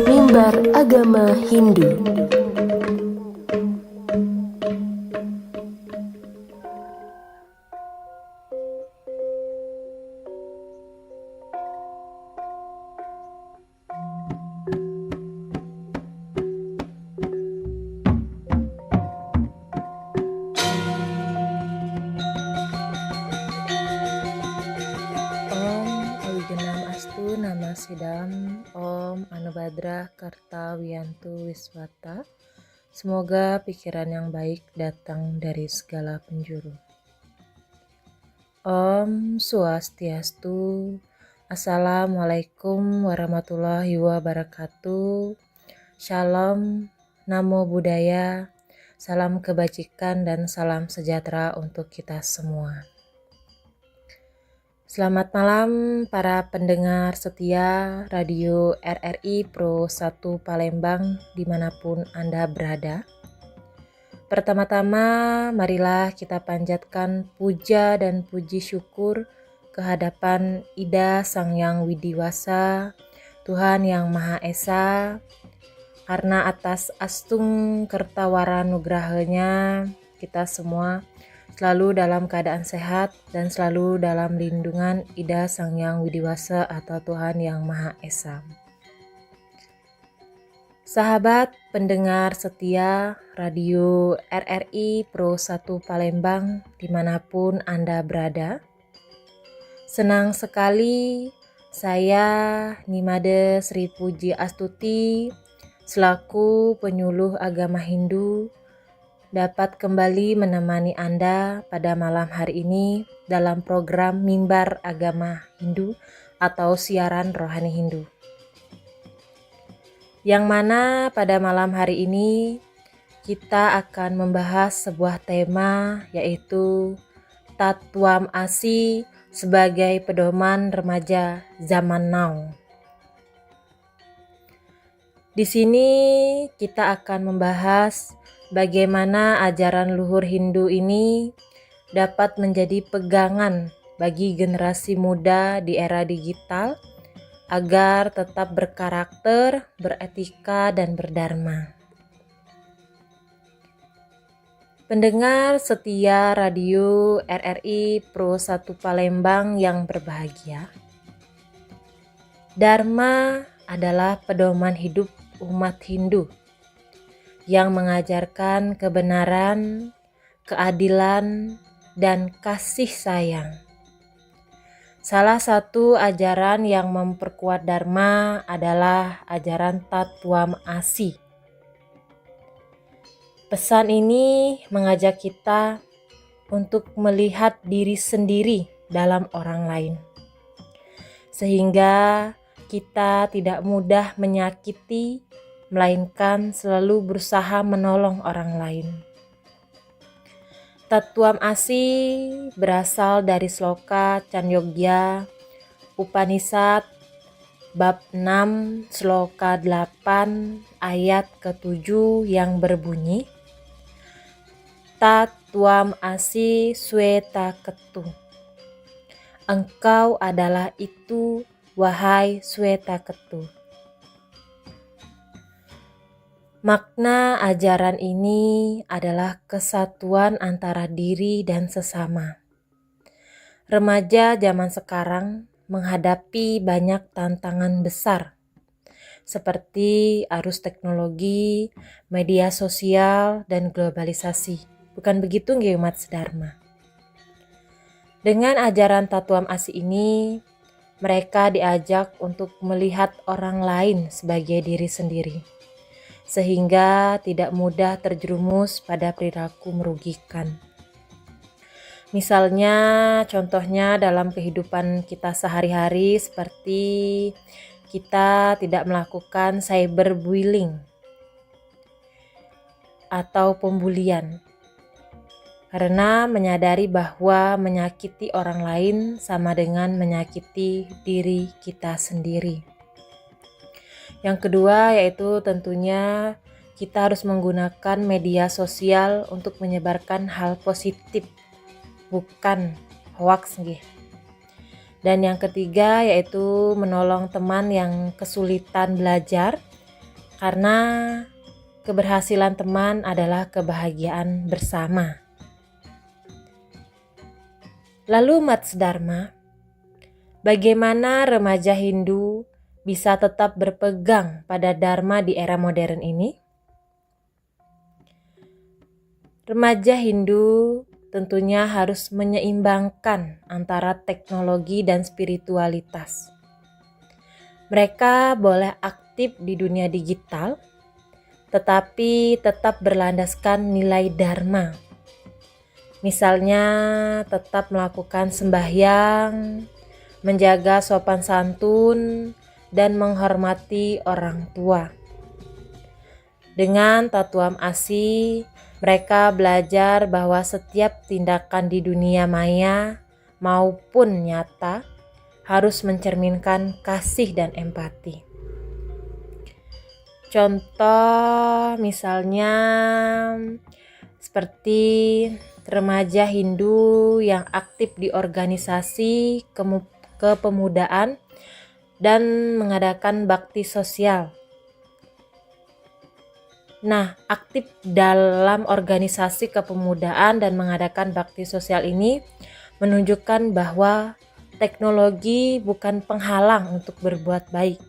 Mimbar Agama Hindu. Nama Sidam Om Anubhadra Karta Wiyantu Wiswata. Semoga pikiran yang baik datang dari segala penjuru. Om Swastiastu. Assalamualaikum warahmatullahi wabarakatuh. Shalom, Namo Buddhaya, salam kebajikan dan salam sejahtera untuk kita semua. Selamat malam para pendengar setia Radio RRI Pro 1 Palembang dimanapun Anda berada. Pertama-tama marilah kita panjatkan puja dan puji syukur kehadapan Ida Sang Yang Widiwasa, Tuhan Yang Maha Esa, karena atas astung kertawara nugrahanya kita semua selalu dalam keadaan sehat dan selalu dalam lindungan Ida Sang Yang Widiwasa atau Tuhan Yang Maha Esa. Sahabat pendengar setia Radio RRI Pro 1 Palembang dimanapun Anda berada, senang sekali saya Nimade Sri Puji Astuti selaku penyuluh agama Hindu dapat kembali menemani Anda pada malam hari ini dalam program Mimbar Agama Hindu atau siaran rohani Hindu. Yang mana pada malam hari ini kita akan membahas sebuah tema yaitu Tatwam Asi sebagai pedoman remaja zaman now. Di sini kita akan membahas bagaimana ajaran luhur Hindu ini dapat menjadi pegangan bagi generasi muda di era digital agar tetap berkarakter, beretika, dan berdharma. Pendengar setia Radio RRI Pro 1 Palembang yang berbahagia, Dharma adalah pedoman hidup umat Hindu yang mengajarkan kebenaran, keadilan, dan kasih sayang. Salah satu ajaran yang memperkuat Dharma adalah ajaran Tatwam Asi. Pesan ini mengajak kita untuk melihat diri sendiri dalam orang lain, sehingga kita tidak mudah menyakiti, melainkan selalu berusaha menolong orang lain. Tatwam Asi berasal dari sloka Candogya Upanishad bab 6 sloka 8 ayat ke-7 yang berbunyi Tatwam Asi Swetaketu. Engkau adalah itu, wahai Swetaketu. Makna ajaran ini adalah kesatuan antara diri dan sesama. Remaja zaman sekarang menghadapi banyak tantangan besar, seperti arus teknologi, media sosial, dan globalisasi. Bukan begitu nggih umat sedharma? Dengan ajaran Tatwam Asi ini, mereka diajak untuk melihat orang lain sebagai diri sendiri, sehingga tidak mudah terjerumus pada perilaku merugikan. Misalnya, contohnya dalam kehidupan kita sehari-hari seperti kita tidak melakukan cyberbullying atau pembulian, karena menyadari bahwa menyakiti orang lain sama dengan menyakiti diri kita sendiri. Yang kedua yaitu tentunya kita harus menggunakan media sosial untuk menyebarkan hal positif, bukan hoax nggih. Dan yang ketiga yaitu menolong teman yang kesulitan belajar, karena keberhasilan teman adalah kebahagiaan bersama. Lalu Mats Dharma, bagaimana remaja Hindu bisa tetap berpegang pada Dharma di era modern ini? Remaja Hindu tentunya harus menyeimbangkan antara teknologi dan spiritualitas. Mereka boleh aktif di dunia digital, tetapi tetap berlandaskan nilai dharma. Misalnya tetap melakukan sembahyang, menjaga sopan santun, dan menghormati orang tua. Dengan Tatuam Asi, mereka belajar bahwa setiap tindakan di dunia maya maupun nyata harus mencerminkan kasih dan empati. Contoh misalnya seperti remaja Hindu yang aktif di organisasi kepemudaan dan mengadakan bakti sosial. Nah, aktif dalam organisasi kepemudaan dan mengadakan bakti sosial ini menunjukkan bahwa teknologi bukan penghalang untuk berbuat baik.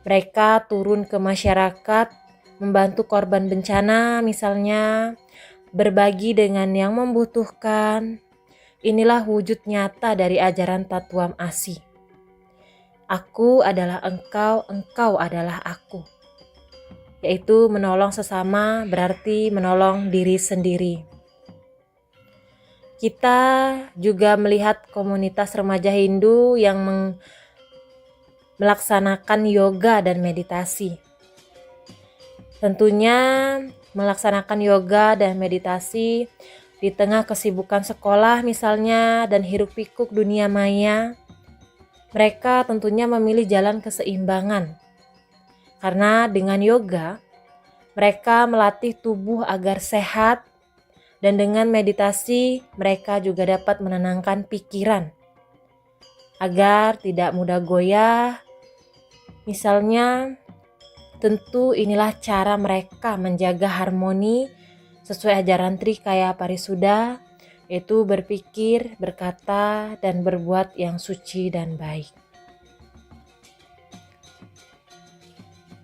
Mereka turun ke masyarakat, membantu korban bencana misalnya, berbagi dengan yang membutuhkan. Inilah wujud nyata dari ajaran Tatuam Asi. Aku adalah engkau, engkau adalah aku. Yaitu menolong sesama berarti menolong diri sendiri. Kita juga melihat komunitas remaja Hindu yang melaksanakan yoga dan meditasi. Tentunya melaksanakan yoga dan meditasi di tengah kesibukan sekolah misalnya dan hiruk pikuk dunia maya, mereka tentunya memilih jalan keseimbangan. Karena dengan yoga, mereka melatih tubuh agar sehat, dan dengan meditasi, mereka juga dapat menenangkan pikiran agar tidak mudah goyah. Misalnya, tentu inilah cara mereka menjaga harmoni sesuai ajaran Trikaya Parisuddha, yaitu berpikir, berkata, dan berbuat yang suci dan baik.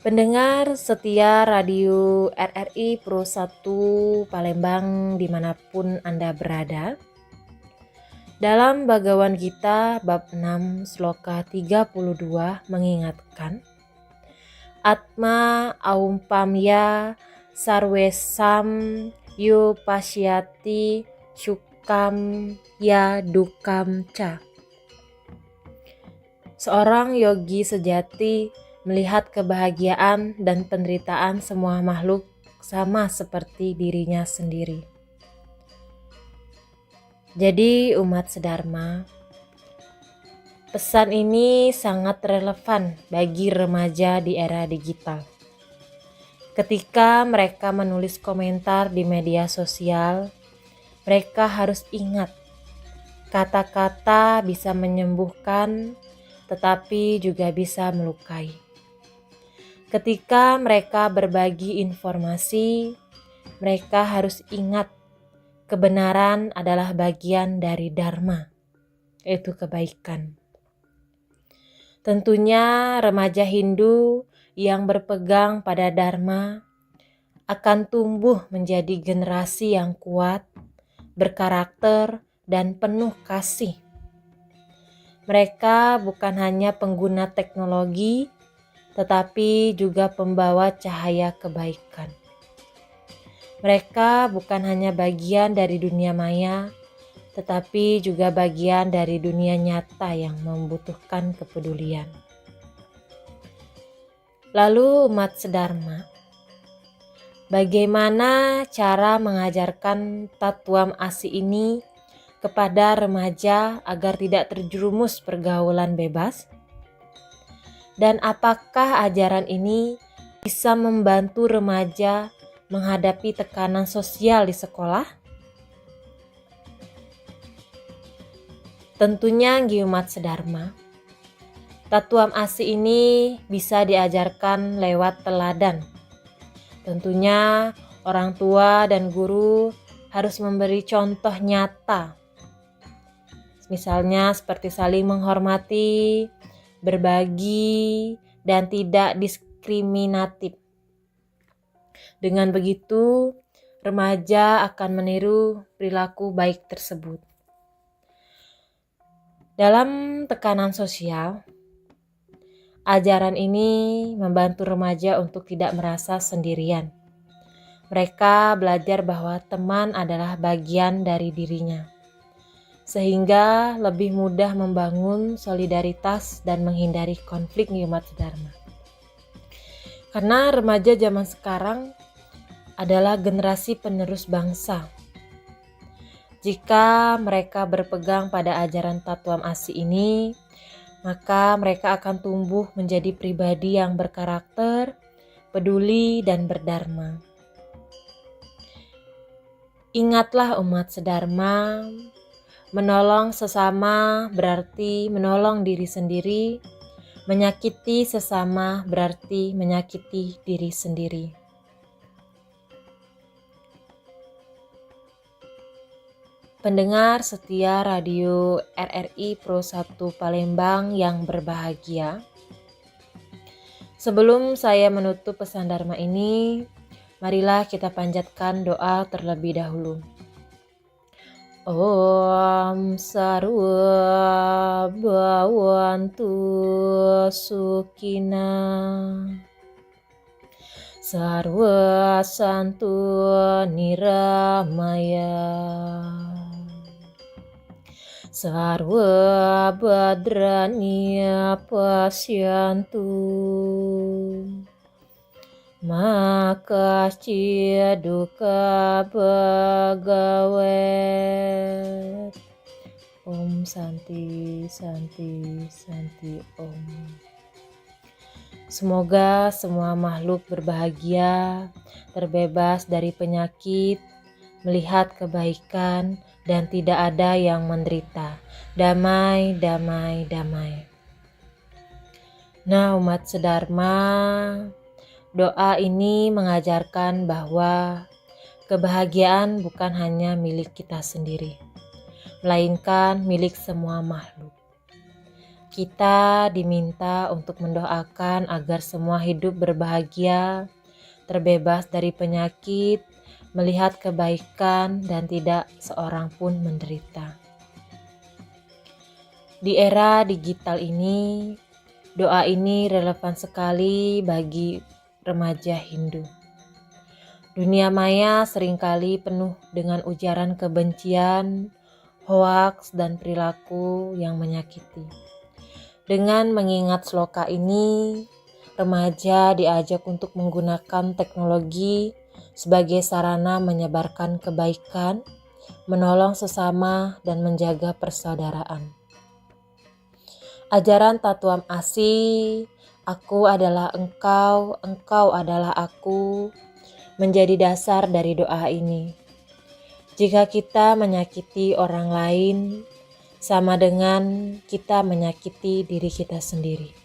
Pendengar setia radio RRI Pro 1 Palembang dimanapun Anda berada, dalam Bhagavad Gita bab 6 sloka 32 mengingatkan, Atma aumpamya sarvesam yo pasyati syukam ya dukam ca. Seorang yogi sejati melihat kebahagiaan dan penderitaan semua makhluk sama seperti dirinya sendiri. Jadi umat sedharma, pesan ini sangat relevan bagi remaja di era digital. Ketika mereka menulis komentar di media sosial, mereka harus ingat, kata-kata bisa menyembuhkan, tetapi juga bisa melukai. Ketika mereka berbagi informasi, mereka harus ingat kebenaran adalah bagian dari Dharma, yaitu kebaikan. Tentunya remaja Hindu yang berpegang pada Dharma akan tumbuh menjadi generasi yang kuat, berkarakter, dan penuh kasih. Mereka bukan hanya pengguna teknologi, tetapi juga pembawa cahaya kebaikan. Mereka bukan hanya bagian dari dunia maya, tetapi juga bagian dari dunia nyata yang membutuhkan kepedulian. Lalu umat sedharma, bagaimana cara mengajarkan Tatuam Asi ini kepada remaja agar tidak terjerumus pergaulan bebas? Dan apakah ajaran ini bisa membantu remaja menghadapi tekanan sosial di sekolah? Tentunya Umat Sedharma, Tatuam Asi ini bisa diajarkan lewat teladan. Tentunya orang tua dan guru harus memberi contoh nyata. Misalnya seperti saling menghormati, berbagi, dan tidak diskriminatif. Dengan begitu, remaja akan meniru perilaku baik tersebut. Dalam tekanan sosial, ajaran ini membantu remaja untuk tidak merasa sendirian. Mereka belajar bahwa teman adalah bagian dari dirinya, sehingga lebih mudah membangun solidaritas dan menghindari konflik Umat Sedharma. Karena remaja zaman sekarang adalah generasi penerus bangsa. Jika mereka berpegang pada ajaran Tatuam Asi ini, maka mereka akan tumbuh menjadi pribadi yang berkarakter, peduli, dan berdharma. Ingatlah umat Sedharma, menolong sesama berarti menolong diri sendiri, menyakiti sesama berarti menyakiti diri sendiri. Pendengar setia radio RRI Pro 1 Palembang yang berbahagia, sebelum saya menutup pesan Dharma ini, marilah kita panjatkan doa terlebih dahulu. Om Sarwa Bhavantu Sukhina Sarwa Santu Niramaya Sarwa Badranya Pasyantu Maka Duka Bagawet. Om Santi Santi Santi Om. Semoga semua makhluk berbahagia, terbebas dari penyakit, melihat kebaikan, dan tidak ada yang menderita. Damai, damai, damai. Nah, umat Sedharma, doa ini mengajarkan bahwa kebahagiaan bukan hanya milik kita sendiri, melainkan milik semua makhluk. Kita diminta untuk mendoakan agar semua hidup berbahagia, terbebas dari penyakit, melihat kebaikan, dan tidak seorang pun menderita. Di era digital ini, doa ini relevan sekali bagi remaja Hindu. Dunia maya seringkali penuh dengan ujaran kebencian, hoaks, dan perilaku yang menyakiti. Dengan mengingat sloka ini, remaja diajak untuk menggunakan teknologi sebagai sarana menyebarkan kebaikan, menolong sesama, dan menjaga persaudaraan. Ajaran Tatuam Asi, aku adalah engkau, engkau adalah aku, menjadi dasar dari doa ini. Jika kita menyakiti orang lain, sama dengan kita menyakiti diri kita sendiri.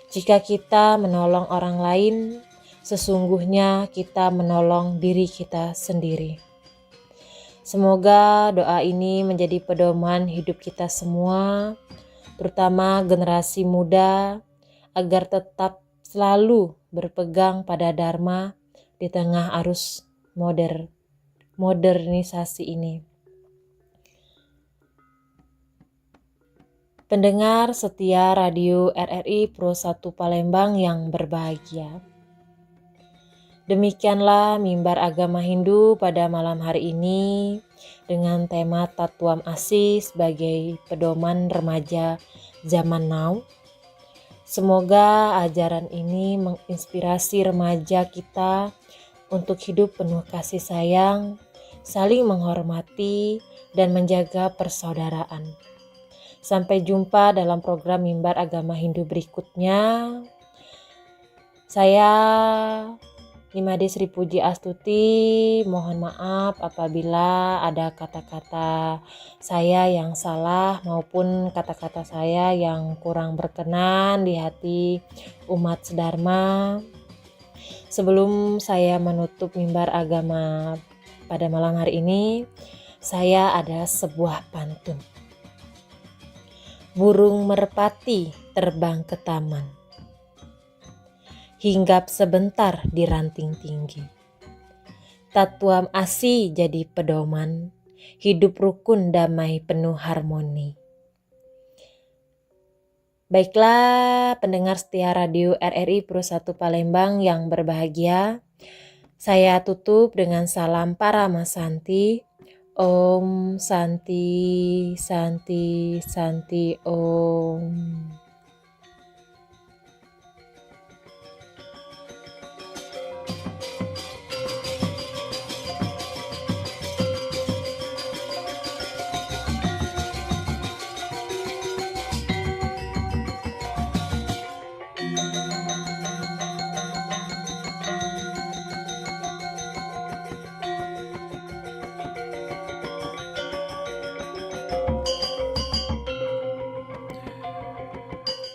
Jika kita menolong orang lain, sesungguhnya kita menolong diri kita sendiri. Semoga doa ini menjadi pedoman hidup kita semua, terutama generasi muda, agar tetap selalu berpegang pada Dharma di tengah arus modernisasi ini. Pendengar setia radio RRI Pro 1 Palembang yang berbahagia. Demikianlah mimbar agama Hindu pada malam hari ini dengan tema Tatuam Asi sebagai pedoman remaja zaman now. Semoga ajaran ini menginspirasi remaja kita untuk hidup penuh kasih sayang, saling menghormati, dan menjaga persaudaraan. Sampai jumpa dalam program Mimbar Agama Hindu berikutnya. Saya Nimade Sri Puji Astuti, mohon maaf apabila ada kata-kata saya yang salah maupun kata-kata saya yang kurang berkenan di hati umat sedharma. Sebelum saya menutup mimbar agama pada malam hari ini, saya ada sebuah pantun. Burung merpati terbang ke taman, hinggap sebentar di ranting tinggi. Tatuam asi jadi pedoman, hidup rukun damai penuh harmoni. Baiklah pendengar setia radio RRI Pro 1 Palembang yang berbahagia, saya tutup dengan salam Parama Santi. Om Santi Santi Santi Om.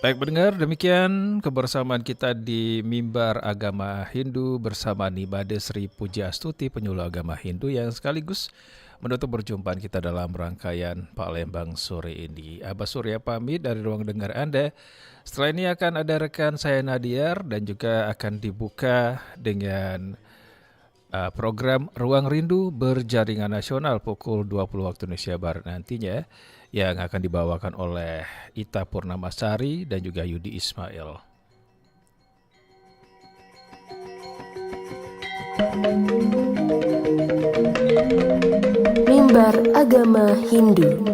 Baik pendengar, demikian kebersamaan kita di Mimbar Agama Hindu bersama Nimade Sri Puji Astuti, penyuluh agama Hindu yang sekaligus menutup perjumpaan kita dalam rangkaian Palembang sore ini. Abah Surya pamit dari ruang dengar Anda. Setelah ini akan ada rekan saya Nadiar dan juga akan dibuka dengan program Ruang Rindu berjaringan nasional pukul 20 waktu Indonesia Barat nantinya, yang akan dibawakan oleh Ita Purnamasari dan juga Yudi Ismail. Mimbar Agama Hindu.